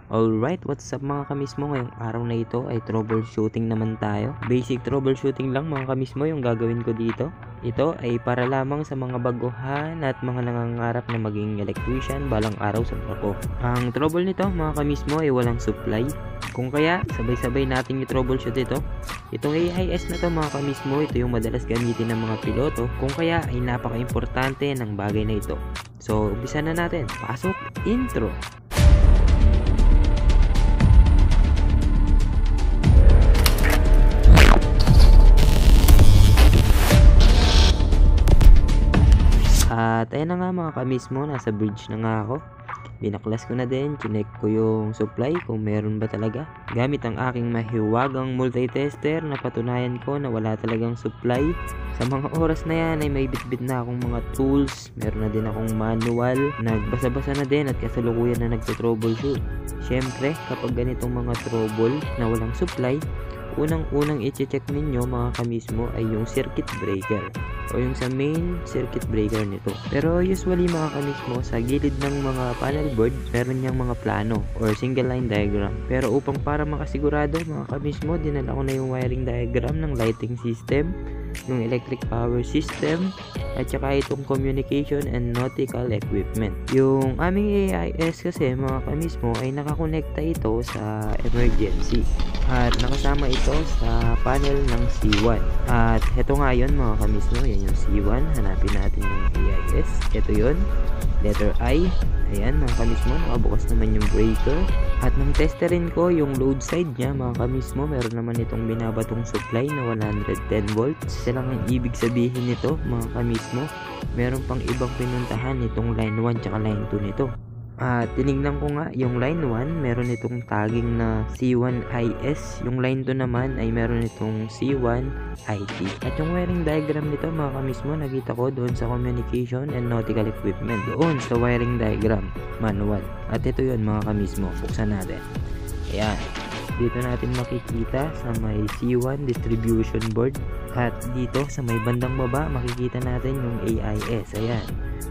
Alright, what's up mga kamismo? Ngayong araw na ito ay troubleshooting naman tayo. Basic troubleshooting lang mga kamismo yung gagawin ko dito. Ito ay para lamang sa mga baguhan at mga nangangarap na maging electrician balang araw sa trabaho. Ang trouble nito mga kamismo ay walang supply. Kung kaya, sabay-sabay natin i-troubleshoot ito. Itong AIS na to mga kamismo, ito yung madalas gamitin ng mga piloto. Kung kaya ay napaka-importante ng bagay na ito. So, umpisa na natin. Pasok, intro! At ayun na nga mga kamismo, nasa bridge na nga ako. Binaklas ko na din, chinek ko yung supply kung meron ba talaga. Gamit ang aking mahiwagang multitester, napatunayan ko na wala talagang supply. Sa mga oras na yan ay may bitbit na akong mga tools, meron na din akong manual, nagbasa-basa na din at kasalukuyan na nagto-troubleshoot. Siyempre, kapag ganitong mga trouble na walang supply, unang-unang i-check ninyo mga kamismo ay yung circuit breaker o yung sa main circuit breaker nito. Pero usually mga kamismo, sa gilid ng mga panel board, meron niyang mga plano or single line diagram. Pero upang para makasigurado mga kamismo, dinala ko na yung wiring diagram ng lighting system, yung electric power system, at saka itong communication and nautical equipment. Yung aming AIS kasi mga kamismo ay nakakonekta ito sa emergency at nakasama ito sa panel ng C1. At heto nga yun mga kamismo, yan yung C1. Hanapin natin yung AIS. Ito yun, letter I. Ayan mga kamismo, nakabukas naman yung breaker. At nang testerin ko yung load side niya mga kamismo, meron naman itong binabatong supply na 110 volts. Kasi lang ang ibig sabihin nito mga kamismo, meron pang ibang pinuntahan itong line 1 tsaka line 2 nito. At tinignan ko nga yung line 1, meron itong tagging na C1IS. Yung line 2 naman ay meron itong C1IT. At yung wiring diagram nito mga kamismo, nakita ko doon sa communication and nautical equipment. Doon sa wiring diagram, manual. At ito yun mga kamismo, buksan natin. Ayan. Dito natin makikita sa may C1 distribution board. At dito sa may bandang baba, makikita natin yung AIS. Ayan.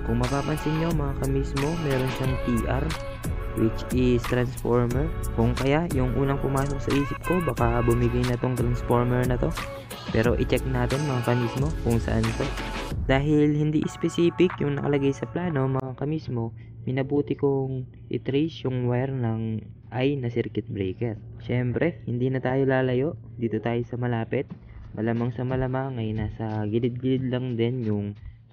Kung mapapansin nyo mga kamismo, meron siyang TR, which is transformer. Kung kaya, yung unang pumasok sa isip ko, baka bumigay na tong transformer na to. Pero i-check natin mga kamismo kung saan to. Dahil hindi specific yung nakalagay sa plano mga kamismo, minabuti kong i-trace yung wire ng I na circuit breaker. Siyempre, hindi na tayo lalayo. Dito tayo sa malapit. Malamang sa malamang ay nasa gilid-gilid lang din yung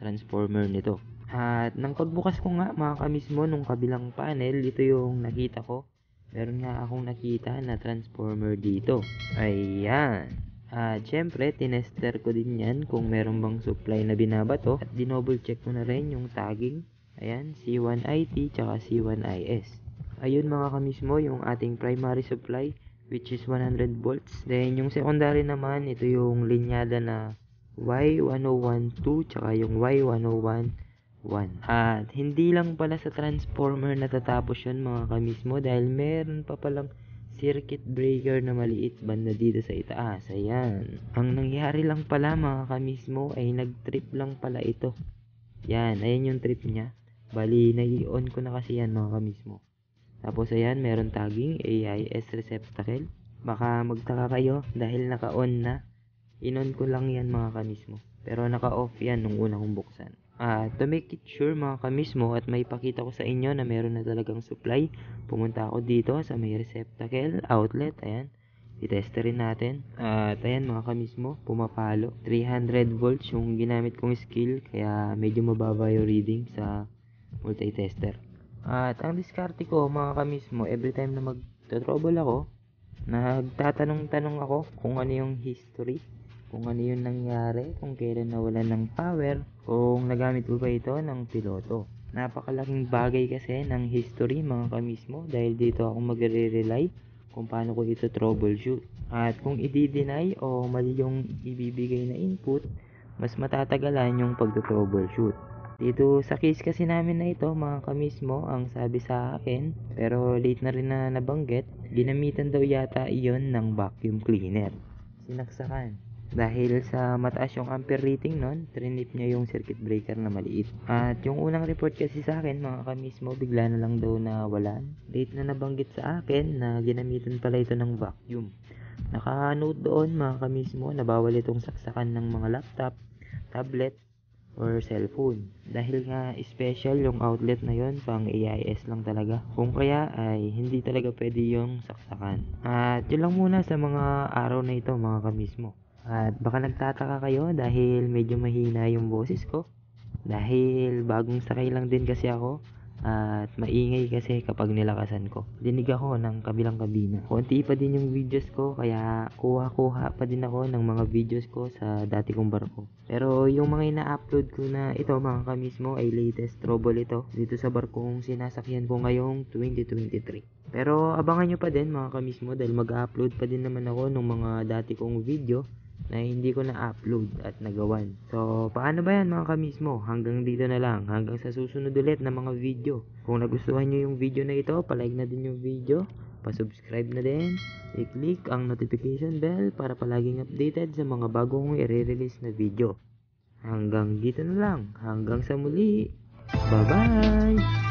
transformer nito. At nang pagbukas ko nga mga kamismo nung kabilang panel, ito yung nakita ko. Meron nga akong nakita na transformer dito. Ayan. At syempre, tinester ko din yan kung meron bang supply na binabato. At dinouble check ko na rin yung tagging. Ayan, C1IT tsaka C1IS. Ayun mga kamismo, yung ating primary supply, which is 100 volts. Then yung secondary naman, ito yung linyada na Y1012 tsaka yung Y101 At hindi lang pala sa transformer natatapos yun mga kamismo, dahil meron pa palang circuit breaker na maliit banda dito sa itaas. Ayan. Ang nangyari lang pala mga kamismo ay nag-trip lang pala ito. Yan, ayan yung trip niya. Bali, nai-on ko na kasi yan mga kamismo. Tapos ayan, meron tagging AIS receptacle. Baka magtaka kayo dahil naka-on na. In-on ko lang yan mga kamismo. Pero naka-off yan nung una kong buksan. To make it sure mga kamismo at may pakita ko sa inyo na meron na talagang supply, pumunta ako dito sa may receptacle, outlet, ayan. I-testerin natin. At ayan mga kamismo, pumapalo. 300 volts yung ginamit kong skill, kaya medyo mababa yung reading sa multitester. At ang diskarte ko mga kamismo, every time na mag-trouble ako, nagtatanong-tanong ako kung ano yung history, kung ano yung nangyari, kung kailan nawalan ng power, kung nagamit ko ba ito ng piloto. Napakalaking bagay kasi ng history mga kamismo, dahil dito ako magre-rely kung paano ko ito troubleshoot. At kung i-deny o mali yung ibibigay na input, mas matatagalan yung pag-troubleshoot. Dito sa case kasi namin na ito mga kamismo, ang sabi sa akin, pero late na rin na nabanggit, ginamitan daw yata iyon ng vacuum cleaner. Sinaksakan. Dahil sa mataas yung ampere rating nun, trinip niya yung circuit breaker na maliit. At yung unang report kasi sa akin, mga kamismo, bigla na lang daw na walan. Late na nabanggit sa akin na ginamitan pala ito ng vacuum. Naka-note doon mga kamismo na bawal itong saksakan ng mga laptop, tablet, or cellphone. Dahil nga special yung outlet na yon, pang AIS lang talaga. Kung kaya ay hindi talaga pwede yung saksakan. At yun lang muna sa mga araw na ito mga kamismo. At baka nagtataka kayo dahil medyo mahina yung boses ko. Dahil bagong sakay lang din kasi ako. At maingay kasi kapag nilakasan ko. Dinig ako ng kabilang kabina. Konti pa din yung videos ko kaya kuha-kuha pa din ako ng mga videos ko sa dati kong barko. Pero yung mga ina-upload ko na ito mga kamismo ay latest trouble ito dito sa barkong sinasakyan ko ngayong 2023. Pero abangan nyo pa din mga kamismo dahil mag-upload pa din naman ako ng mga dati kong video na hindi ko na-upload at nagawan. So, paano ba yan mga kamismo? Hanggang dito na lang. Hanggang sa susunod ulit na mga video. Kung nagustuhan nyo yung video na ito, palike na din yung video. Pa-subscribe na din. I-click ang notification bell para palaging updated sa mga bagong i-release na video. Hanggang dito na lang. Hanggang sa muli. Bye-bye!